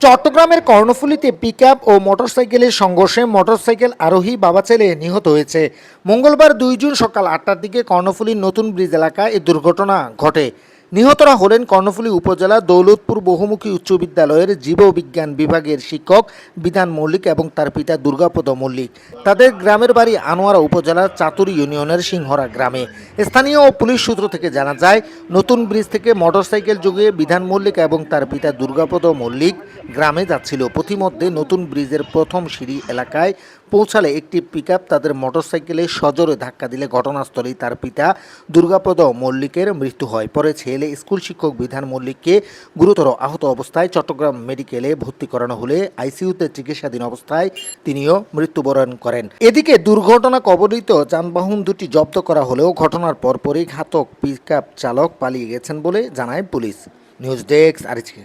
চট্টগ্রামের কর্ণফুলীতে পিকআপ ও মোটরসাইকেলের সংঘর্ষে মোটরসাইকেল আরোহী বাবা ছেলে নিহত হয়েছে। মঙ্গলবার 2 জুন সকাল 8টার দিকে কর্ণফুলীর নতুন ব্রিজ এলাকায় এই দুর্ঘটনা ঘটে। নিহতরা হলেন কর্ণফুলী উপজেলা দৌলতপুর বহুমুখী উচ্চ বিদ্যালয়ের জীববিজ্ঞান বিভাগের শিক্ষক বিধান মল্লিক এবং তার পিতা দুর্গাপদ মল্লিক। তাদের গ্রামের বাড়ি আনোয়ারা উপজেলার চাতুর ইউনিয়নের সিংহরা গ্রামে। স্থানীয় ও পুলিশ সূত্র থেকে জানা যায়, নতুন ব্রিজ থেকে মোটরসাইকেল যোগে বিধান মল্লিক এবং তার পিতা দুর্গাপদ মল্লিক গ্রামে যাচ্ছিল। পথিমধ্যে নতুন ব্রিজের প্রথম সিঁড়ি এলাকায় পৌঁছালে একটি পিকআপ তাদের মোটরসাইকেলে সজোরে ধাক্কা দিলে ঘটনাস্থলেই তার পিতা দুর্গাপদ মল্লিকের মৃত্যু হয়। পরে ছেলে স্কুল শিক্ষক বিধান মল্লিককে গুরুতর আহত অবস্থায় চট্টগ্রাম মেডিকেলে ভর্তি করানো হলে আইসিইউতে চিকিৎসাধীন অবস্থায় তিনিও মৃত্যুবরণ করেন। এদিকে দুর্ঘটনা কবলিত যানবাহন দুটি জব্দ করা হলেও ঘটনার পরপরই ঘাতক পিকআপ চালক পালিয়ে গেছেন বলে জানায় পুলিশ। News desk আরএচকে।